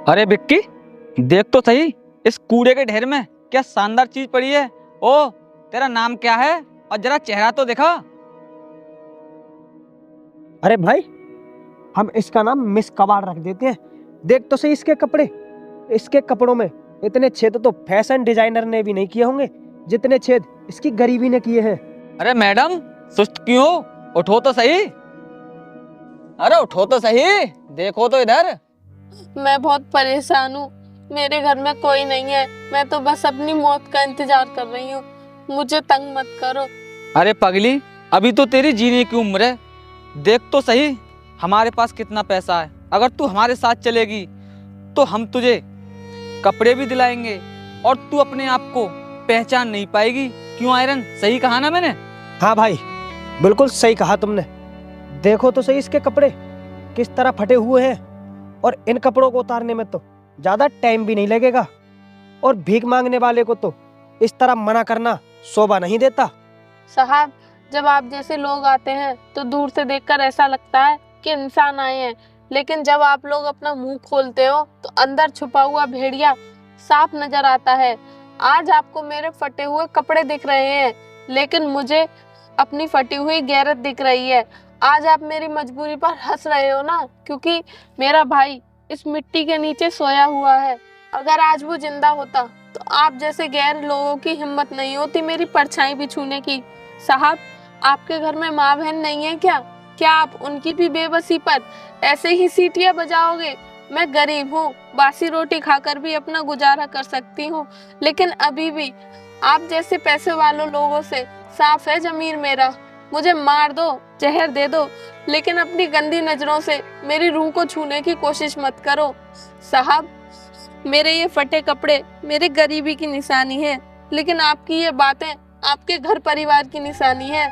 अरे विक्की, देख तो सही इस कूड़े के ढेर में क्या शानदार चीज पड़ी है। ओ, तेरा नाम क्या है और जरा चेहरा तो दिखा। अरे भाई, हम इसका नाम मिस कबाड़ रख देते हैं। देख तो सही इसके कपड़े। इसके कपड़ों में इतने छेद तो फैशन डिजाइनर ने भी नहीं किए होंगे जितने छेद इसकी गरीबी ने किए हैं। अरे मैडम, सुस्त क्यों हो? उठो तो सही। अरे उठो तो सही, देखो तो इधर। मैं बहुत परेशान हूँ। मेरे घर में कोई नहीं है। मैं तो बस अपनी मौत का इंतजार कर रही हूँ। मुझे तंग मत करो। अरे पगली, अभी तो तेरी जीने की उम्र है। देख तो सही हमारे पास कितना पैसा है। अगर तू हमारे साथ चलेगी तो हम तुझे कपड़े भी दिलाएंगे और तू अपने आप को पहचान नहीं पाएगी। क्यों आयरन, सही कहा ना मैंने? हाँ भाई, बिल्कुल सही कहा तुमने। देखो तो सही इसके कपड़े किस तरह फटे हुए हैं, और इन कपड़ों को उतारने में तो ज्यादा टाइम भी नहीं लगेगा। और भीख मांगने वाले को तो इस तरह मना करना शोभा नहीं देता। साहब, जब आप जैसे लोग आते हैं तो दूर से देखकर ऐसा लगता है कि इंसान आए हैं, लेकिन जब आप लोग अपना मुंह खोलते हो तो अंदर छुपा हुआ भेड़िया साफ नजर आता है। आज आपको मेरे फटे हुए कपड़े दिख रहे हैं, लेकिन मुझे अपनी फटी हुई गैरत दिख रही है। आज आप मेरी मजबूरी पर हंस रहे हो ना, क्योंकि मेरा भाई इस मिट्टी के नीचे सोया हुआ है। अगर आज वो जिंदा होता तो आप जैसे गैर लोगों की हिम्मत नहीं होती मेरी परछाई भी छूने की। साहब, आपके घर में माँ बहन नहीं है क्या? क्या आप उनकी भी बेबसी पर ऐसे ही सीटियां बजाओगे? मैं गरीब हूँ, बासी रोटी खाकर भी अपना गुजारा कर सकती हूँ, लेकिन अभी भी आप जैसे पैसे वालों लोगों से साफ है जमीर मेरा। मुझे मार दो, जहर दे दो, लेकिन अपनी गंदी नजरों से मेरी रूह को छूने की कोशिश मत करो। साहब, मेरे ये फटे कपड़े मेरे गरीबी की निशानी है, लेकिन आपकी ये बातें आपके घर परिवार की निशानी है।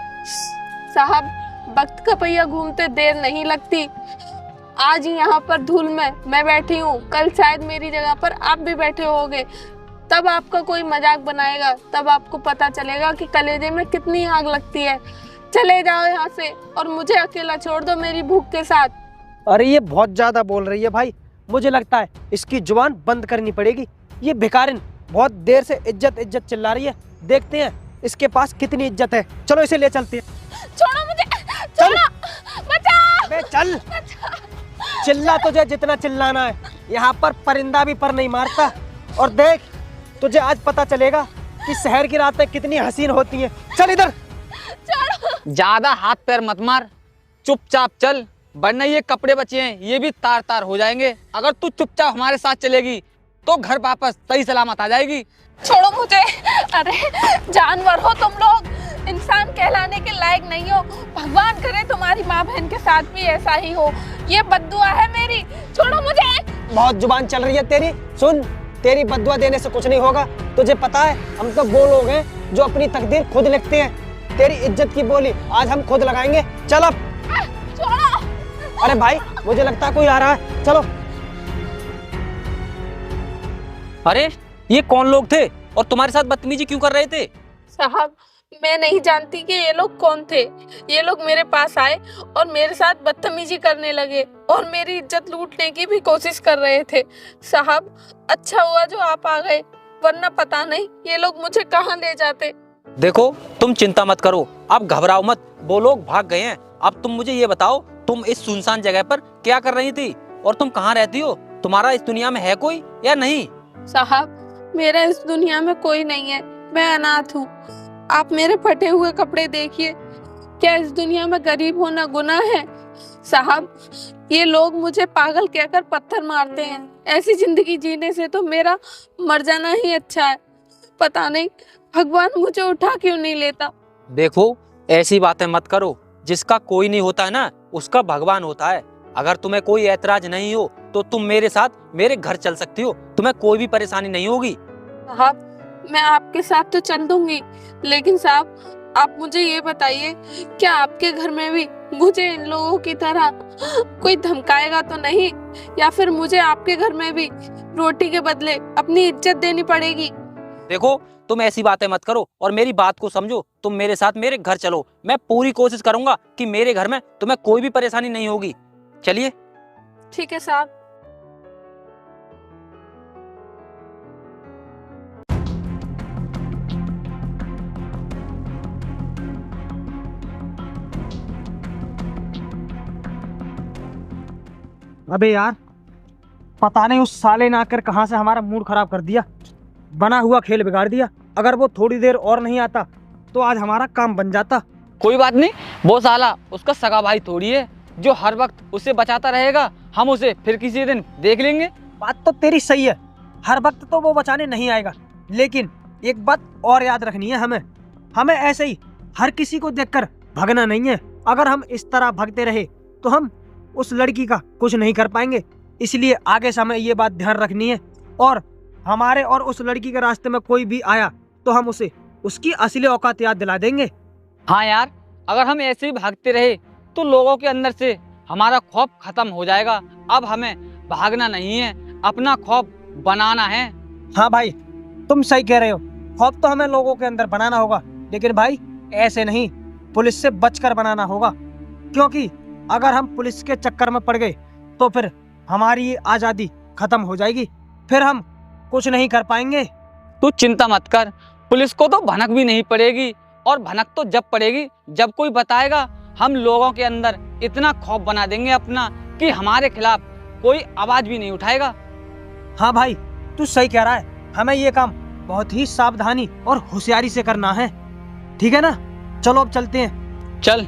साहब, वक्त का पहिया घूमते देर नहीं लगती। आज यहाँ पर धूल में मैं बैठी हूँ, कल शायद मेरी जगह पर आप भी बैठे होगे। तब आपका कोई मजाक बनाएगा, तब आपको पता चलेगा कि कलेजे में कितनी आग लगती है। चले जाओ यहाँ से और मुझे अकेला छोड़ दो मेरी भूख के साथ। अरे ये बहुत ज्यादा बोल रही है भाई। मुझे लगता है इसकी जुबान बंद करनी पड़ेगी। ये भिखारिन बहुत देर से इज्जत इज्जत चिल्ला रही है। देखते हैं इसके पास कितनी इज्जत है। चलो इसे ले चलते हैं। छोड़ो मुझे, छोड़ो, बचाओ। बे चल, चिल्ला तुझे जितना चिल्लाना है। यहाँ पर परिंदा भी पर नहीं मारता। और देख, तुझे आज पता चलेगा कि शहर की रातें कितनी हसीन होती हैं। चल इधर। ज्यादा हाथ पैर मत मार, चुपचाप चल, वरना ये कपड़े बचे हैं ये भी तार तार हो जाएंगे। अगर तू चुपचाप हमारे साथ चलेगी तो घर वापस सही सलामत आ जाएगी। छोड़ो मुझे। अरे जानवर हो तुम लोग, इंसान कहलाने के लायक नहीं हो। भगवान करे तुम्हारी माँ बहन के साथ भी ऐसा ही हो। ये बद्दुआ है मेरी। छोड़ो मुझे। बहुत जुबान चल रही है तेरी। सुन, तेरी बद्दुआ देने से कुछ नहीं होगा। तुझे पता है, हम तो वो लोग हैं जो अपनी तकदीर खुद लिखते हैं। तेरी इज्जत की बोली आज हम खुद लगाएंगे। चल अब। छोड़ो। अरे भाई, मुझे लगता है कोई आ रहा है। चलो। अरे ये कौन लोग थे और तुम्हारे साथ बदतमीजी क्यों कर रहे थे? साहब, मैं नहीं जानती कि ये लोग कौन थे। ये लोग मेरे पास आए और मेरे साथ बदतमीजी करने लगे और मेरी इज्जत लूटने की भी कोशिश कर रहे थे। साहब, अच्छा हुआ जो आप आ गए, वरना पता नहीं ये लोग मुझे कहाँ ले जाते। देखो, तुम चिंता मत करो, अब घबराओ मत, वो लोग भाग गए हैं। अब तुम मुझे ये बताओ, तुम इस सुनसान जगह पर क्या कर रही थी और तुम कहाँ रहती हो? तुम्हारा इस दुनिया में है कोई या नहीं? साहब, मेरा इस दुनिया में कोई नहीं है। मैं अनाथ हूँ। आप मेरे फटे हुए कपड़े देखिए। क्या इस दुनिया में गरीब होना गुनाह है? साहब, ये लोग मुझे पागल कहकर पत्थर मारते हैं। ऐसी जिंदगी जीने से तो मेरा मर जाना ही अच्छा है। पता नहीं भगवान मुझे उठा क्यों नहीं लेता। देखो, ऐसी बातें मत करो। जिसका कोई नहीं होता है ना, उसका भगवान होता है। अगर तुम्हें कोई ऐतराज नहीं हो तो तुम मेरे साथ मेरे घर चल सकती हो। तुम्हें कोई भी परेशानी नहीं होगी। साहब, मैं आपके साथ तो चल दूंगी, लेकिन साहब आप मुझे ये बताइए, क्या आपके घर में भी मुझे इन लोगों की तरह कोई धमकाएगा तो नहीं, या फिर मुझे आपके घर में भी रोटी के बदले अपनी इज्जत देनी पड़ेगी? देखो, तुम ऐसी बातें मत करो और मेरी बात को समझो। तुम मेरे साथ मेरे घर चलो। मैं पूरी कोशिश करूंगा कि मेरे घर में तुम्हें कोई भी परेशानी नहीं होगी। चलिए। ठीक है साहब। अबे यार, पता नहीं उस साले ने आकर कहाँ से हमारा मूड खराब कर दिया, बना हुआ खेल बिगाड़ दिया। अगर वो थोड़ी देर और नहीं आता तो आज हमारा काम बन जाता। कोई बात नहीं, वो साला उसका सगा भाई थोड़ी है जो हर वक्त उसे बचाता रहेगा। हम उसे फिर किसी दिन देख लेंगे। बात तो तेरी सही है, हर वक्त तो वो बचाने नहीं आएगा, लेकिन एक बात और याद रखनी है हमें ऐसे ही हर किसी को देखकर भागना नहीं है। अगर हम इस तरह भागते रहे तो हम उस लड़की का कुछ नहीं कर पाएंगे। इसलिए आगे से हमें ये बात ध्यान रखनी है, और हमारे और उस लड़की के रास्ते में कोई भी आया तो हम उसे उसकी असली औकात याद दिला देंगे। हाँ यार, अगर हम ऐसे ही भागते रहे तो लोगों के अंदर से हमारा खौफ खत्म हो जाएगा। अब हमें भागना नहीं है, अपना खौफ बनाना है। हाँ भाई, तुम सही कह रहे हो, खौफ तो हमें लोगों के अंदर बनाना होगा, लेकिन भाई ऐसे नहीं, पुलिस से बचकर बनाना होगा। क्योंकि अगर हम पुलिस के चक्कर में पड़ गए तो फिर हमारी ये आज़ादी खत्म हो जाएगी, फिर हम कुछ नहीं कर पाएंगे। तू चिंता मत कर, पुलिस को तो भनक भी नहीं पड़ेगी, और भनक तो जब पड़ेगी जब कोई बताएगा। हम लोगों के अंदर इतना खौफ बना देंगे अपना कि हमारे खिलाफ कोई आवाज भी नहीं उठाएगा। हाँ भाई, तू सही कह रहा है, हमें ये काम बहुत ही सावधानी और होशियारी से करना है। ठीक है ना, चलो अब चलते हैं। चल।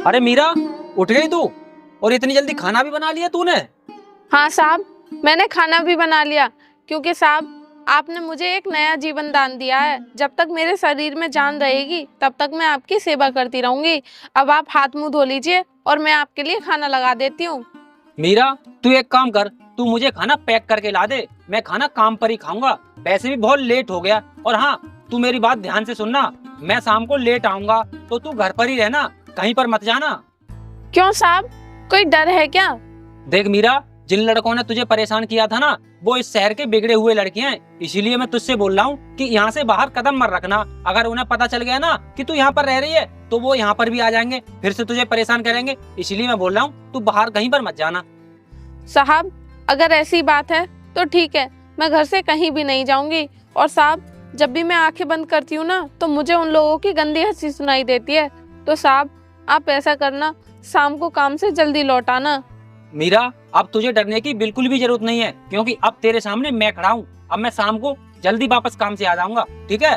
अरे मीरा, उठ गई तू? और इतनी जल्दी खाना भी बना लिया तूने? हाँ साहब, मैंने खाना भी बना लिया, क्योंकि साहब आपने मुझे एक नया जीवन दान दिया है। जब तक मेरे शरीर में जान रहेगी तब तक मैं आपकी सेवा करती रहूंगी। अब आप हाथ मुंह धो लीजिए और मैं आपके लिए खाना लगा देती हूँ। मीरा, तू एक काम कर, तू मुझे खाना पैक करके ला दे, मैं खाना काम पर ही खाऊंगा। वैसे भी बहुत लेट हो गया। और हाँ, तू मेरी बात ध्यान से सुनना, मैं शाम को लेट आऊंगा तो तू घर पर ही रहना, कहीं पर मत जाना। क्यों साहब, कोई डर है क्या? देख मीरा, जिन लड़कों ने तुझे परेशान किया था ना, वो इस शहर के बिगड़े हुए लड़के हैं। इसीलिए मैं तुझसे बोल रहा हूँ कि यहाँ से बाहर कदम मत रखना। अगर उन्हें पता चल गया ना कि तू यहाँ पर रह रही है तो वो यहाँ पर भी आ जाएंगे, फिर से तुझे परेशान करेंगे। इसलिए मैं बोल रहा हूँ तू बाहर कहीं पर मत जाना। साहब अगर ऐसी बात है तो ठीक है, मैं घर से कहीं भी नहीं जाऊंगी। और साहब, जब भी मैं आंखें बंद करती हूँ ना तो मुझे उन लोगों की गंदी हंसी सुनाई देती है। तो साहब आप ऐसा करना, शाम को काम से जल्दी लौट आना। मीरा, अब तुझे डरने की बिल्कुल भी जरूरत नहीं है, क्योंकि अब तेरे सामने मैं खड़ा हूँ। अब मैं शाम को जल्दी वापस काम से आ जाऊंगा, ठीक है?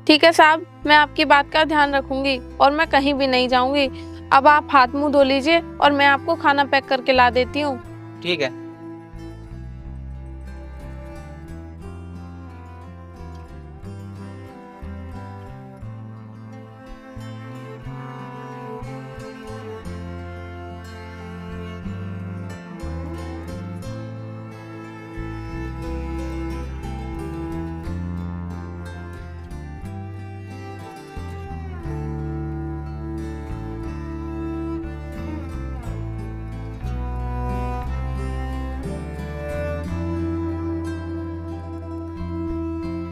ठीक है साहब, मैं आपकी बात का ध्यान रखूंगी और मैं कहीं भी नहीं जाऊंगी। अब आप हाथ मुंह धो लीजिए और मैं आपको खाना पैक करके ला देती हूँ। ठीक है।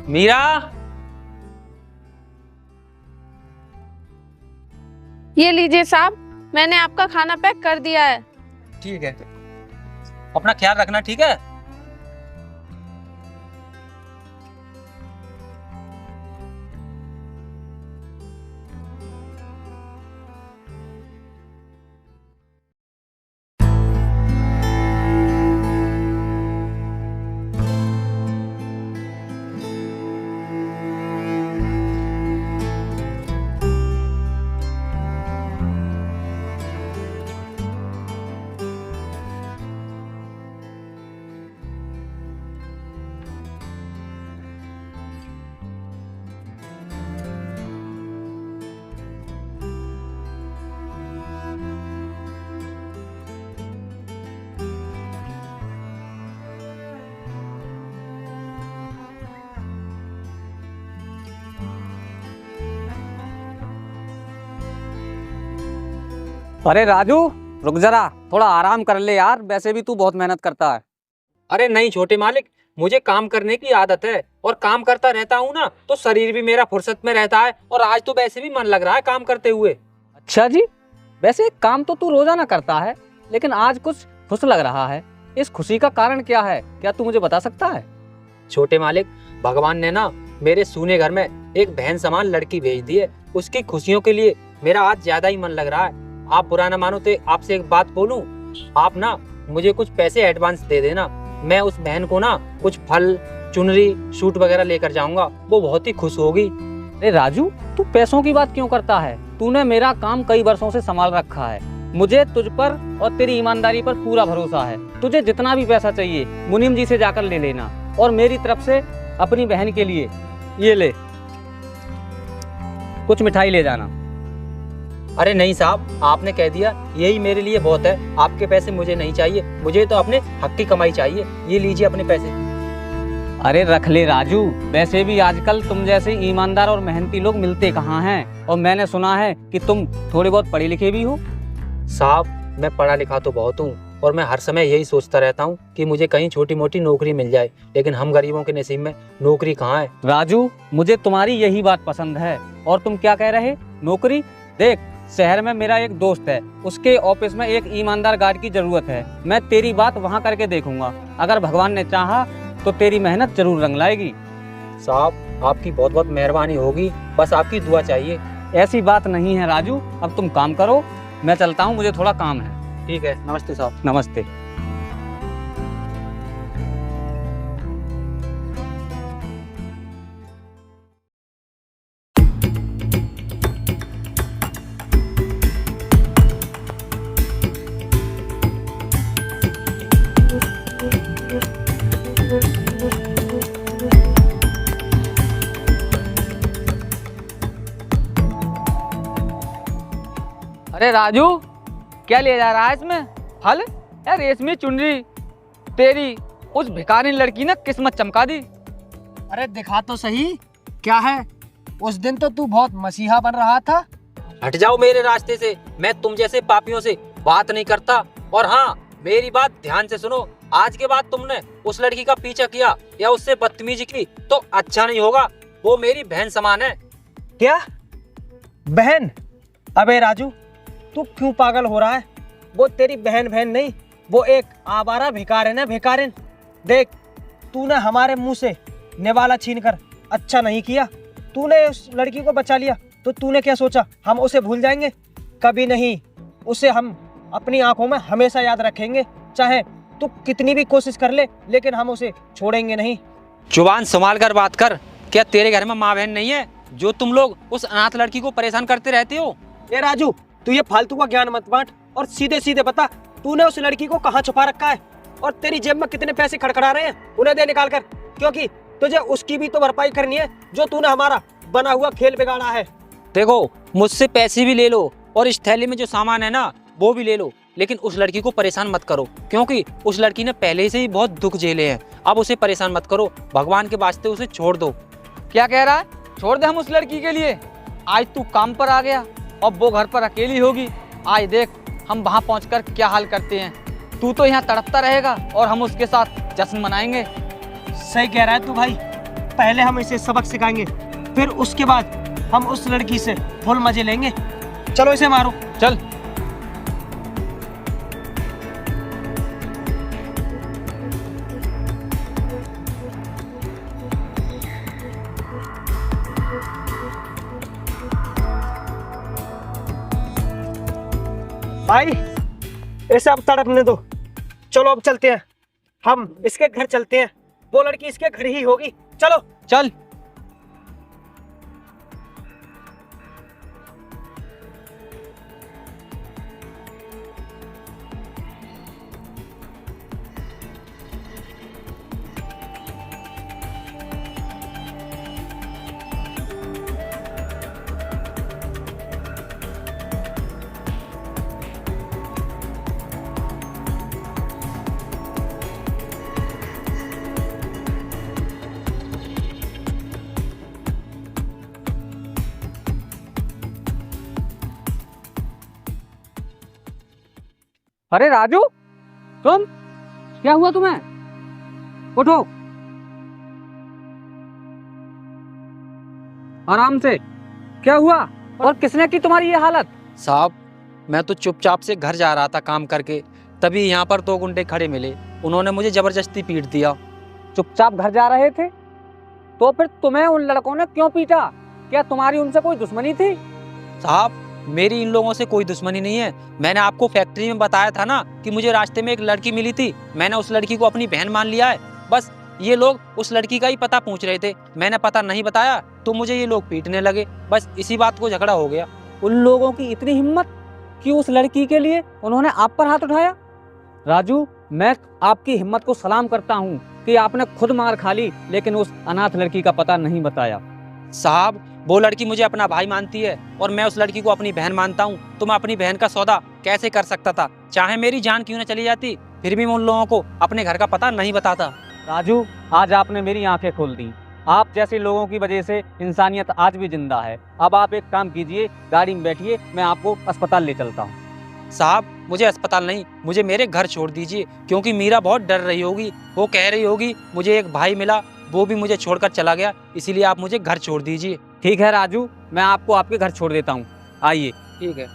मीरा, ये लीजिए साहब, मैंने आपका खाना पैक कर दिया है। ठीक है, अपना ख्याल रखना, ठीक है? अरे राजू, रुक जरा, थोड़ा आराम कर ले यार, वैसे भी तू बहुत मेहनत करता है। अरे नहीं छोटे मालिक, मुझे काम करने की आदत है और काम करता रहता हूँ ना तो शरीर भी मेरा फुर्सत में रहता है, और आज तो वैसे भी मन लग रहा है काम करते हुए। अच्छा जी, वैसे काम तो तू रोजाना करता है, लेकिन आज कुछ खुश लग रहा है। इस खुशी का कारण क्या है, क्या तू मुझे बता सकता है? छोटे मालिक, भगवान ने ना मेरे सूने घर में एक बहन समान लड़की भेज दी है। उसकी खुशियों के लिए मेरा आज ज्यादा ही मन लग रहा है। आप बुरा ना मानो तो आपसे एक बात बोलूं, आप ना मुझे कुछ पैसे एडवांस दे देना। मैं उस बहन को ना कुछ फल, चुनरी, सूट वगैरह लेकर जाऊंगा, वो बहुत ही खुश होगी। अरे राजू, तू पैसों की बात क्यों करता है? तूने मेरा काम कई वर्षों से संभाल रखा है। मुझे तुझ पर और तेरी ईमानदारी पर पूरा भरोसा है। तुझे जितना भी पैसा चाहिए मुनीम जी से जाकर ले लेना, और मेरी तरफ से अपनी बहन के लिए ये ले, कुछ मिठाई ले जाना। अरे नहीं साहब, आपने कह दिया, यही मेरे लिए बहुत है। आपके पैसे मुझे नहीं चाहिए, मुझे तो अपने हक की कमाई चाहिए। ये लीजिए अपने पैसे। अरे रख ले राजू, वैसे भी आजकल तुम जैसे ईमानदार और मेहनती लोग मिलते कहाँ हैं, और मैंने सुना है कि तुम थोड़े बहुत पढ़े लिखे भी हो। साहब, मैं पढ़ा लिखा तो बहुत हूँ, और मैं हर समय यही सोचता रहता हूँ कि मुझे कहीं छोटी मोटी नौकरी मिल जाए, लेकिन हम गरीबों के नसीब में नौकरी कहाँ है। राजू, मुझे तुम्हारी यही बात पसंद है। और तुम क्या कह रहे? नौकरी? देख, शहर में मेरा एक दोस्त है, उसके ऑफिस में एक ईमानदार गार्ड की जरूरत है। मैं तेरी बात वहाँ करके देखूंगा। अगर भगवान ने चाहा तो तेरी मेहनत जरूर रंग लाएगी। साहब, आपकी बहुत बहुत मेहरबानी होगी, बस आपकी दुआ चाहिए। ऐसी बात नहीं है राजू, अब तुम काम करो, मैं चलता हूँ, मुझे थोड़ा काम है। ठीक है, नमस्ते साहब। नमस्ते। अरे राजू, क्या ले जा रहा है इसमें? फल या रेशमी चुनरी? तेरी उस भिखारी लड़की ने किस्मत चमका दी। अरे दिखा तो सही क्या है। उस दिन तो तू बहुत मसीहा बन रहा था। हट जाओ मेरे रास्ते से, मैं तुम जैसे पापियों से बात नहीं करता। और हाँ, मेरी बात ध्यान से सुनो, आज के बाद तुमने उस लड़की का पीछा किया या उससे बदतमीजी की तो अच्छा नहीं होगा। वो मेरी बहन समान है। क्या बहन? अबे राजू, तू क्यों पागल हो रहा है? वो तेरी बहन नहीं, वो एक आवारा भिखारिन है, भिखारिन। देख, तूने हमारे मुंह से निवाला छीनकर अच्छा नहीं किया। तूने उस लड़की को बचा लिया तो तूने क्या सोचा हम उसे भूल जाएंगे? कभी नहीं। उसे हम अपनी आंखों में हमेशा याद रखेंगे, चाहे तू कितनी भी कोशिश कर ले, लेकिन हम उसे छोड़ेंगे नहीं। जुबान संभाल कर बात कर। क्या तेरे घर में माँ बहन नहीं है जो तुम लोग उस अनाथ लड़की को परेशान करते रहते हो? ए राजू, तू ये फालतू का ज्ञान मत बांट और सीधे सीधे बता, तूने उस लड़की को कहाँ छुपा रखा है और तेरी जेब में कितने पैसे खड़खड़ा रहे हैं, उन्हें दे निकाल कर, क्योंकि तुझे उसकी भी तो भरपाई करनी है जो तूने हमारा बना हुआ खेल बिगाड़ा है। देखो, मुझसे पैसे भी ले लो और इस थैली में जो सामान है ना वो भी ले लो, लेकिन उस लड़की को परेशान मत करो, क्योंकि उस लड़की ने पहले से ही बहुत दुख झेले हैं। अब उसे परेशान मत करो, भगवान के वास्ते उसे छोड़ दो। क्या कह रहा है? छोड़ दे हम उस लड़की के लिए? आज तू काम पर आ गया और वो घर पर अकेली होगी। आज देख हम वहाँ पहुँचकर क्या हाल करते हैं। तू तो यहाँ तड़पता रहेगा और हम उसके साथ जश्न मनाएंगे। सही कह रहा है तू भाई। पहले हम इसे सबक सिखाएंगे, फिर उसके बाद हम उस लड़की से फुल मजे लेंगे। चलो इसे मारो। चल। भाई, इसे अब तड़पने दो। चलो अब चलते हैं, हम इसके घर चलते हैं। वो लड़की इसके घर ही होगी। चलो चल। अरे राजू, तुम, क्या हुआ तुम्हें? उठो, आराम से। क्या हुआ और किसने की तुम्हारी ये हालत? साहब, मैं तो चुपचाप से घर जा रहा था काम करके, तभी यहाँ पर 2 गुंडे खड़े मिले। उन्होंने मुझे जबरदस्ती पीट दिया। चुपचाप घर जा रहे थे तो फिर तुम्हें उन लड़कों ने क्यों पीटा? क्या तुम्हारी उनसे कोई दुश्मनी थी? साहब, मेरी इन लोगों से कोई दुश्मनी नहीं है। मैंने आपको फैक्ट्री में बताया था ना कि मुझे रास्ते में एक लड़की मिली थी। मैंने उस लड़की को अपनी बहन मान लिया है। बस ये लोग उस लड़की का ही पता पूछ रहे थे। मैंने पता नहीं बताया तो मुझे ये लोग पीटने लगे। बस इसी बात को झगड़ा हो गया। उन लोगों की इतनी हिम्मत कि उस लड़की के लिए उन्होंने आप पर हाथ उठाया? राजू, मैं आपकी हिम्मत को सलाम करता हूँ कि आपने खुद मार खा ली लेकिन उस अनाथ लड़की का पता नहीं बताया। साहब, वो लड़की मुझे अपना भाई मानती है और मैं उस लड़की को अपनी बहन मानता हूँ, तो मैं अपनी बहन का सौदा कैसे कर सकता था? चाहे मेरी जान क्यों न चली जाती, फिर भी मैं उन लोगों को अपने घर का पता नहीं बताता। राजू, आज आपने मेरी आंखें खोल दी। आप जैसे लोगों की वजह से इंसानियत आज भी जिंदा है। अब आप एक काम कीजिए, गाड़ी में बैठिए, मैं आपको अस्पताल ले चलता हूँ। साहब, मुझे अस्पताल नहीं, मुझे मेरे घर छोड़ दीजिए, क्योंकि मीरा बहुत डर रही होगी। वो कह रही होगी मुझे एक भाई मिला, वो भी मुझे छोड़कर चला गया, इसीलिए आप मुझे घर छोड़ दीजिए। ठीक है राजू, मैं आपको आपके घर छोड़ देता हूँ, आइए। ठीक है।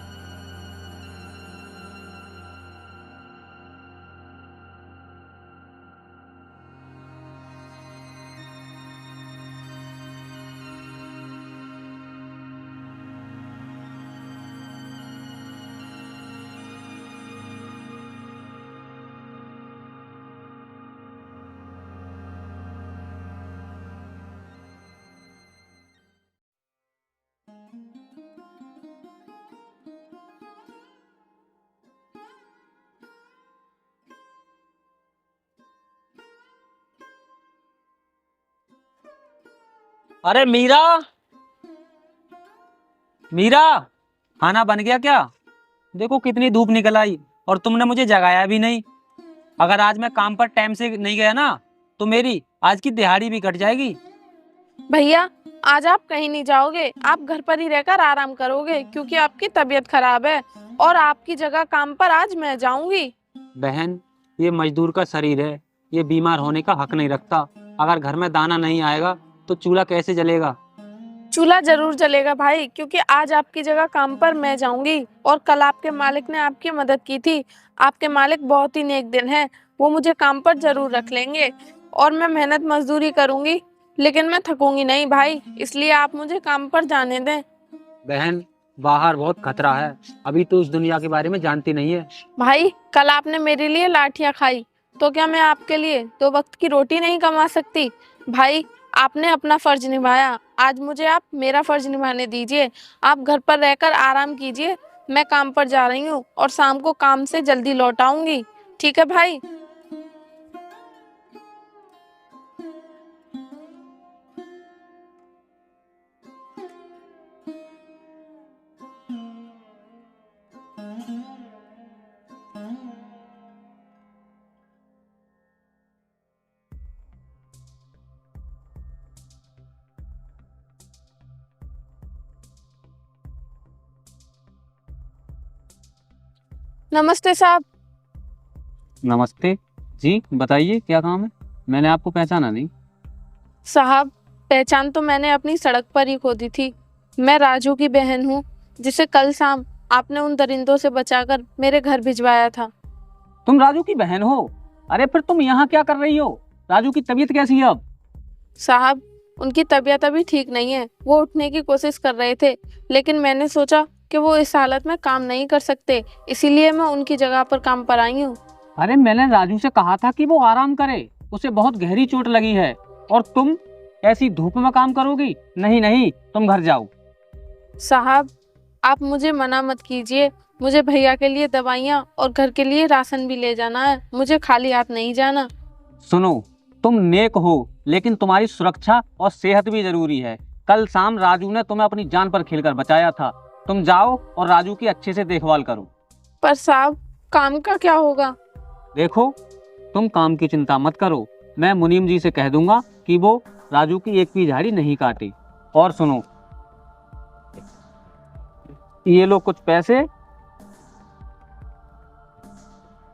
अरे मीरा, मीरा, खाना बन गया क्या? देखो कितनी धूप निकल आई और तुमने मुझे जगाया भी नहीं। अगर आज मैं काम पर टाइम से नहीं गया ना तो मेरी आज की दिहाड़ी भी कट जाएगी। भैया, आज आप कहीं नहीं जाओगे, आप घर पर ही रहकर आराम करोगे क्योंकि आपकी तबीयत खराब है और आपकी जगह काम पर आज मैं जाऊंगी। बहन, ये मजदूर का शरीर है, ये बीमार होने का हक नहीं रखता। अगर घर में दाना नहीं आएगा तो चूल्हा कैसे जलेगा? चूल्हा जरूर जलेगा भाई, क्योंकि आज आपकी जगह काम पर मैं जाऊंगी और कल आपके मालिक ने आपकी मदद की थी। आपके मालिक बहुत ही नेक दिन है, वो मुझे काम पर जरूर रख लेंगे और मैं मेहनत मजदूरी करूंगी, लेकिन मैं थकूंगी नहीं भाई, इसलिए आप मुझे काम पर जाने दें। बहन, बाहर बहुत खतरा है, अभी तो उस दुनिया के बारे में जानती नहीं है। भाई, कल आपने मेरे लिए लाठियां खाई, तो क्या मैं आपके लिए 2 वक्त की रोटी नहीं कमा सकती? भाई, आपने अपना फर्ज निभाया, आज मुझे आप मेरा फर्ज निभाने दीजिए। आप घर पर रहकर आराम कीजिए, मैं काम पर जा रही हूँ और शाम को काम से जल्दी लौट आऊंगी। ठीक है भाई? नमस्ते साहब। नमस्ते जी, बताइए क्या काम है? मैंने आपको पहचाना नहीं। साहब, पहचान तो मैंने अपनी सड़क पर ही खो दी थी। मैं राजू की बहन हूँ, जिसे कल शाम आपने उन दरिंदों से बचाकर मेरे घर भिजवाया था। तुम राजू की बहन हो? अरे फिर तुम यहाँ क्या कर रही हो? राजू की तबीयत कैसी है अब? साहब, उनकी तबीयत अभी ठीक नहीं है, वो उठने की कोशिश कर रहे थे, लेकिन मैंने सोचा कि वो इस हालत में काम नहीं कर सकते, इसीलिए मैं उनकी जगह पर काम पर आई हूँ। अरे मैंने राजू से कहा था कि वो आराम करे, उसे बहुत गहरी चोट लगी है, और तुम ऐसी धूप में काम करोगी? नहीं नहीं, तुम घर जाओ। साहब, आप मुझे मना मत कीजिए, मुझे भैया के लिए दवाइयाँ और घर के लिए राशन भी ले जाना है, मुझे खाली हाथ नहीं जाना। सुनो, तुम नेक हो, लेकिन तुम्हारी सुरक्षा और सेहत भी जरूरी है। कल शाम राजू ने तुम्हें अपनी जान पर खेलकर बचाया था। तुम जाओ और राजू की अच्छे से देखभाल करो। पर साहब, काम का क्या होगा? देखो, तुम काम की चिंता मत करो, मैं मुनीम जी से कह दूंगा कि वो राजू की एक भी झाड़ी नहीं काटे। और सुनो, ये लो कुछ पैसे,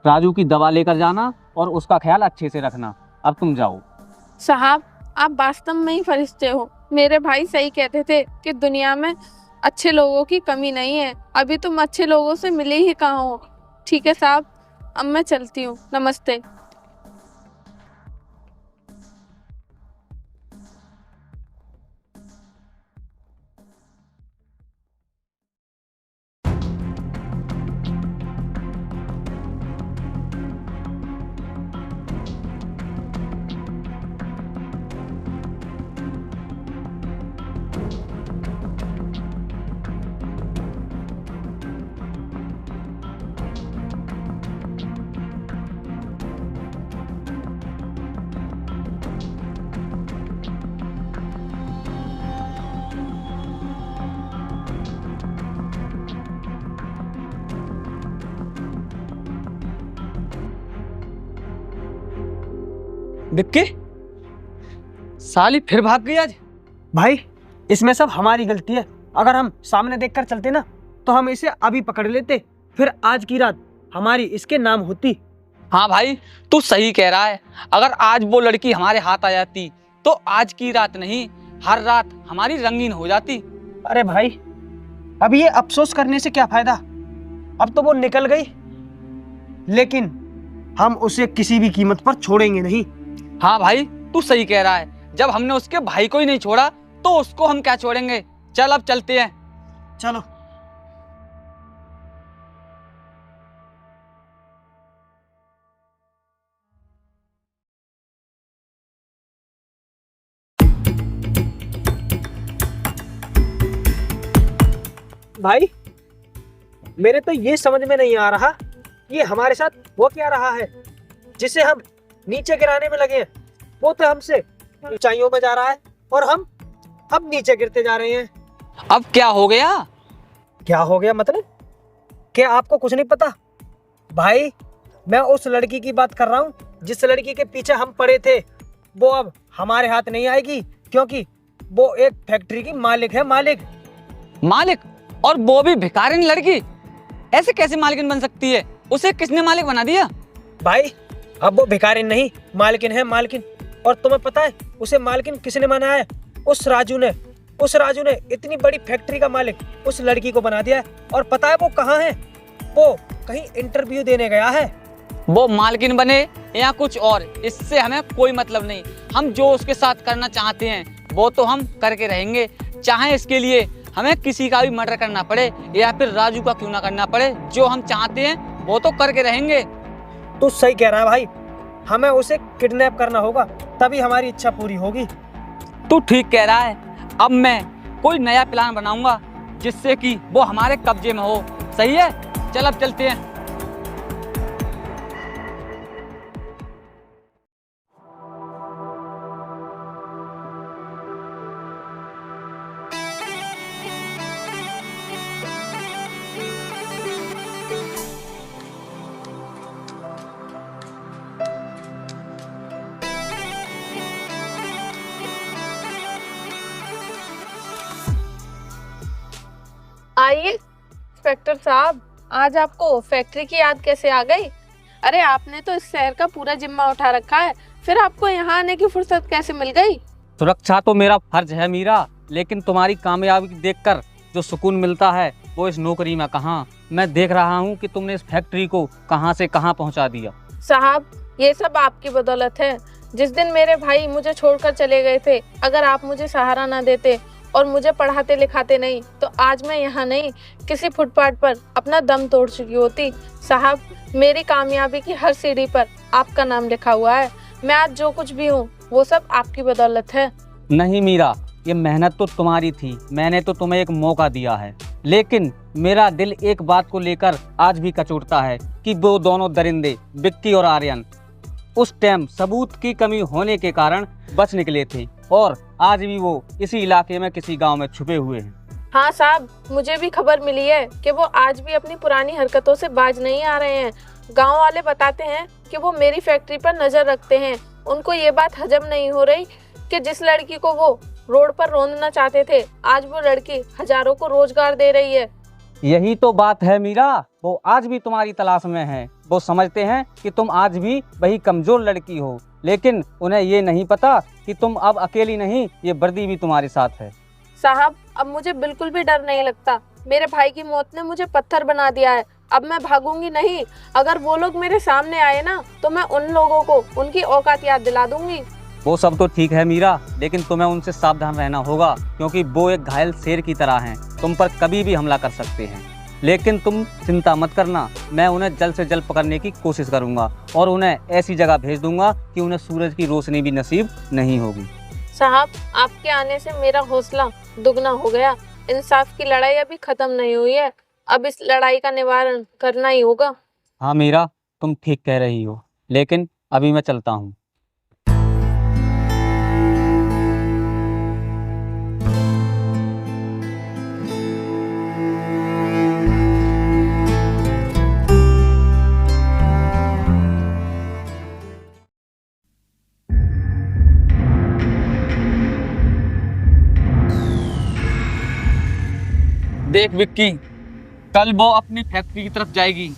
राजू की दवा लेकर जाना और उसका ख्याल अच्छे से रखना। अब तुम जाओ। साहब, आप वास्तव में ही फरिश्ते हो। मेरे भाई सही कहते थे कि दुनिया में अच्छे लोगों की कमी नहीं है। अभी तुम अच्छे लोगों से मिले ही कहाँ हो। ठीक है साहब, अब मैं चलती हूँ। नमस्ते। विक्की, साली फिर भाग गई आज। भाई इसमें सब हमारी गलती है। अगर हम सामने देखकर चलते ना तो हम इसे अभी पकड़ लेते, फिर आज की रात हमारी इसके नाम होती। हाँ भाई, तू सही कह रहा है। अगर आज वो लड़की हमारे हाथ आ जाती तो आज की रात नहीं, हर रात हमारी रंगीन हो जाती। अरे भाई, अब ये अफसोस करने से क्या फायदा। अब तो वो निकल गई, लेकिन हम उसे किसी भी कीमत पर छोड़ेंगे नहीं। हाँ भाई, तू सही कह रहा है। जब हमने उसके भाई को ही नहीं छोड़ा तो उसको हम क्या छोड़ेंगे। चल अब चलते हैं। चलो। भाई, मेरे तो ये समझ में नहीं आ रहा, ये हमारे साथ वो क्या रहा है जिसे हम नीचे गिराने में लगे हैं। वो तो हमसे ऊंचाइयों में जा रहा है और हम नीचे गिरते जा रहे हैं। अब क्या हो गया? क्या हो गया मतलब? क्या आपको कुछ नहीं पता? भाई, मैं उस लड़की की बात कर रहा हूँ जिस लड़की के पीछे हम पड़े थे। वो अब हमारे हाथ नहीं आएगी, क्योंकि वो एक फैक्ट्री की मालिक है। मालिक? और वो भी भिखारिन लड़की? ऐसे कैसे मालकिन बन सकती है? उसे किसने मालिक बना दिया? भाई, अब वो भिखारिन नहीं, मालकिन है, मालकिन। और तुम्हें पता है उसे मालकिन किसने बनाया है? उस राजू ने इतनी बड़ी फैक्ट्री का मालिक उस लड़की को बना दिया है। और पता है वो कहाँ है? वो कहीं इंटरव्यू देने गया है। वो मालकिन बने या कुछ और, इससे हमें कोई मतलब नहीं। हम जो उसके साथ करना चाहते हैं वो तो हम करके रहेंगे, चाहे इसके लिए हमें किसी का भी मर्डर करना पड़े या फिर राजू का क्यों ना करना पड़े। जो हम चाहते हैं वो तो करके रहेंगे। तू सही कह रहा है भाई, हमें उसे किडनैप करना होगा, तभी हमारी इच्छा पूरी होगी। तू ठीक कह रहा है। अब मैं कोई नया प्लान बनाऊंगा जिससे कि वो हमारे कब्जे में हो। सही है, चल अब चलते हैं। आइए इंस्पेक्टर साहब, आज आपको फैक्ट्री की याद कैसे आ गई? अरे आपने तो इस शहर का पूरा जिम्मा उठा रखा है, फिर आपको यहाँ आने की फुर्सत कैसे मिल गई? सुरक्षा तो मेरा फर्ज है मीरा, लेकिन तुम्हारी कामयाबी देखकर जो सुकून मिलता है वो इस नौकरी में कहाँ। मैं देख रहा हूँ कि तुमने इस फैक्ट्री को कहाँ से कहाँ पहुँचा दिया। साहब, ये सब आपकी बदौलत है। जिस दिन मेरे भाई मुझे छोड़कर चले गए थे, अगर आप मुझे सहारा ना देते और मुझे पढ़ाते लिखाते नहीं तो आज मैं यहाँ नहीं, किसी फुटपाथ पर अपना दम तोड़ चुकी होती। साहब, मेरी कामयाबी की हर सीढ़ी पर आपका नाम लिखा हुआ है। मैं आज जो कुछ भी हूँ वो सब आपकी बदौलत है। नहीं मीरा, ये मेहनत तो तुम्हारी थी, मैंने तो तुम्हें एक मौका दिया है, लेकिन मेरा दिल एक बात को लेकर आज भी कचोटता है कि वो दोनों दरिंदे विक्की और आर्यन उस टाइम सबूत की कमी होने के कारण बच निकले थे और आज भी वो इसी इलाके में किसी गांव में छुपे हुए हैं। हाँ साहब, मुझे भी खबर मिली है कि वो आज भी अपनी पुरानी हरकतों से बाज नहीं आ रहे हैं। गांव वाले बताते हैं कि वो मेरी फैक्ट्री पर नजर रखते हैं। उनको ये बात हजम नहीं हो रही कि जिस लड़की को वो रोड पर रोंदना चाहते थे, आज वो लड़की हजारों को रोजगार दे रही है। यही तो बात है मीरा, वो आज भी तुम्हारी तलाश में हैं। वो समझते हैं कि तुम आज भी वही कमजोर लड़की हो, लेकिन उन्हें ये नहीं पता कि तुम अब अकेली नहीं, ये वर्दी भी तुम्हारे साथ है। साहब, अब मुझे बिल्कुल भी डर नहीं लगता। मेरे भाई की मौत ने मुझे पत्थर बना दिया है। अब मैं भागूंगी नहीं। अगर वो लोग मेरे सामने आए ना, तो मैं उन लोगों को उनकी औकात याद दिला दूंगी। वो सब तो ठीक है मीरा, लेकिन तुम्हें उनसे सावधान रहना होगा, क्योंकि वो एक घायल शेर की तरह हैं। तुम पर कभी भी हमला कर सकते हैं। लेकिन तुम चिंता मत करना, मैं उन्हें जल्द से जल्द पकड़ने की कोशिश करूंगा और उन्हें ऐसी जगह भेज दूंगा कि उन्हें सूरज की रोशनी भी नसीब नहीं होगी। साहब, आपके आने से मेरा हौसला दुगना हो गया। इंसाफ की लड़ाई अभी खत्म नहीं हुई है। अब इस लड़ाई का निवारण करना ही होगा। हाँ मीरा, तुम ठीक कह रही हो, लेकिन अभी मैं चलता हूँ। देख विक्की, कल वो अपनी फैक्ट्री की तरफ जाएगी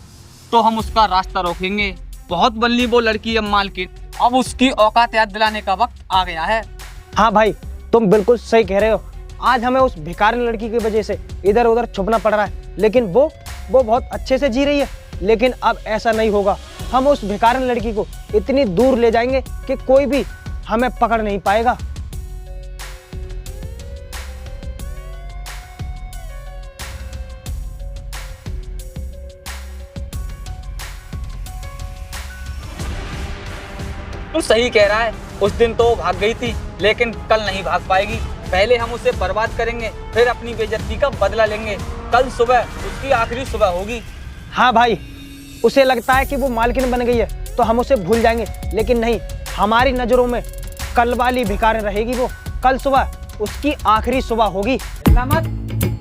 तो हम उसका रास्ता रोकेंगे। बहुत बल्ली वो लड़की है मालकिन, अब उसकी औकात याद दिलाने का वक्त आ गया है। हाँ भाई, तुम बिल्कुल सही कह रहे हो। आज हमें उस भिखारी लड़की की वजह से इधर उधर छुपना पड़ रहा है, लेकिन वो बहुत अच्छे से जी रही है। लेकिन अब ऐसा नहीं होगा। हम उस भिखारी लड़की को इतनी दूर ले जाएंगे कि कोई भी हमें पकड़ नहीं पाएगा। तू सही कह रहा है। उस दिन तो वो भाग गई थी, लेकिन कल नहीं भाग पाएगी। पहले हम उसे बर्बाद करेंगे, फिर अपनी बेइज्जती का बदला लेंगे। कल सुबह उसकी आखिरी सुबह होगी। हाँ भाई, उसे लगता है कि वो मालकिन बन गई है तो हम उसे भूल जाएंगे, लेकिन नहीं, हमारी नजरों में कल वाली भिखारिन रहेगी वो। कल सुबह उसकी आखिरी सुबह होगी। मत,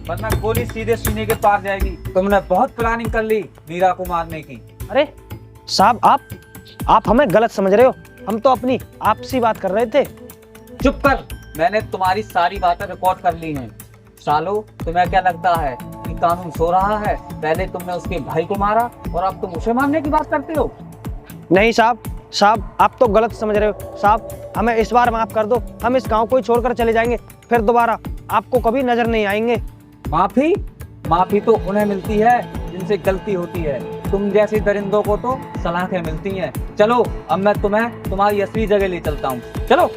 वरना गोली सीधे सीने के पार जाएगी। तुमने बहुत प्लानिंग कर ली मीरा को मारने की। अरे साहब, आप हमें गलत समझ रहे हो। हम तो अपनी आपसी बात कर रहे थे। चुप कर, मैंने तुम्हारी सारी बातें रिकॉर्ड कर ली हैं। सालो, तुम्हें क्या लगता है कि कानून सो रहा है? पहले तुमने उसके भाई को मारा और अब तुम उसे मारने की बात करते हो। नहीं साहब, आप तो गलत समझ रहे हो। साहब, हमें इस बार माफ कर दो। हम इस गांव को ही छोड़कर चले जाएंगे, फिर दोबारा आपको कभी नजर नहीं आएंगे। माफी तो उन्हें मिलती है जिनसे गलती होती है। तुम जैसे दरिंदों को तो सलाखें मिलती हैं। चलो, अब मैं तुम्हें तुम्हारी असली जगह ले चलता हूँ। चलो।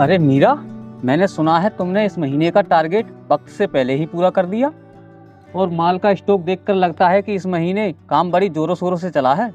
अरे मीरा, मैंने सुना है तुमने इस महीने का टारगेट वक्त से पहले ही पूरा कर दिया, और माल का स्टॉक देखकर लगता है कि इस महीने काम बड़ी जोरों शोरों से चला है।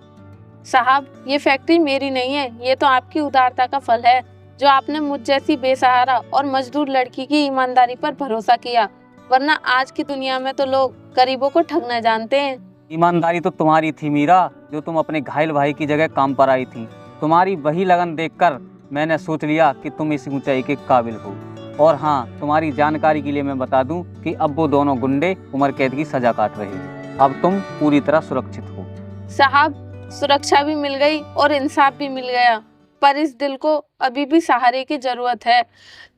साहब, ये फैक्ट्री मेरी नहीं है, ये तो आपकी उदारता का फल है, जो आपने मुझ जैसी बेसहारा और मजदूर लड़की की ईमानदारी पर भरोसा किया। वरना आज की दुनिया में तो लोग गरीबों को ठगना जानते हैं। ईमानदारी तो तुम्हारी थी मीरा, जो तुम अपने घायल भाई की जगह काम पर आई थी। तुम्हारी वही लगन देखकर मैंने सोच लिया कि तुम इस ऊंचाई के काबिल हो। और हाँ, तुम्हारी जानकारी के लिए मैं बता दूं कि अब वो दोनों गुंडे उम्र कैद की सजा काट रहे हैं। अब तुम पूरी तरह सुरक्षित हो। साहब, सुरक्षा भी मिल गई और इंसाफ भी मिल गया, पर इस दिल को अभी भी सहारे की जरूरत है।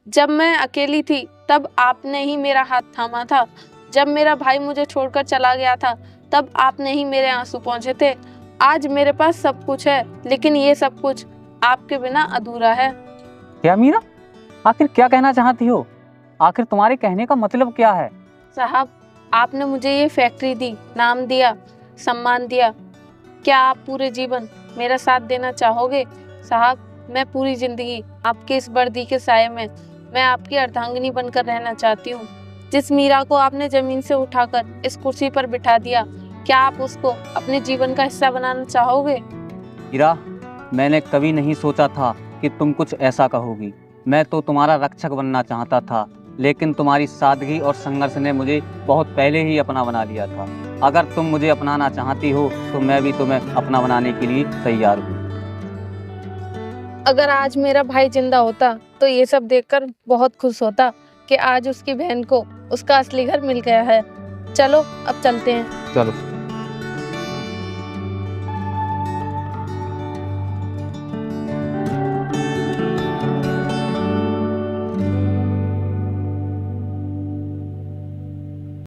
जब मैं अकेली थी तब आपने ही मेरा हाथ थामा था। जब मेरा भाई मुझे छोड़कर चला गया था तब आपने ही मेरे आंसू पहुंचे थे। आज मेरे पास सब कुछ है, लेकिन ये सब कुछ आपके बिना अधूरा है। क्या मीरा, आखिर क्या कहना चाहती हो? आखिर तुम्हारे कहने का मतलब क्या है? साहब, आपने मुझे ये फैक्ट्री दी, नाम दिया, सम्मान दिया। क्या आप पूरे जीवन मेरा साथ देना चाहोगे? साहब, मैं पूरी जिंदगी आपके इस वर्दी के साये में मैं आपकी अर्धांगिनी बनकर रहना चाहती हूँ। जिस मीरा को आपने जमीन से उठाकर इस कुर्सी पर बिठा दिया, क्या आप उसको अपने जीवन का हिस्सा बनाना चाहोगे? मीरा, मैंने कभी नहीं सोचा था कि तुम कुछ ऐसा कहोगी। मैं तो तुम्हारा रक्षक बनना चाहता था, लेकिन तुम्हारी सादगी और संघर्ष ने मुझे बहुत पहले ही अपना बना लिया था। अगर तुम मुझे अपनाना चाहती हो तो मैं भी तुम्हें अपना बनाने के लिए तैयार हूँ। अगर आज मेरा भाई जिंदा होता तो ये सब देखकर बहुत खुश होता कि आज उसकी बहन को उसका असली घर मिल गया है। चलो अब चलते हैं। चलो।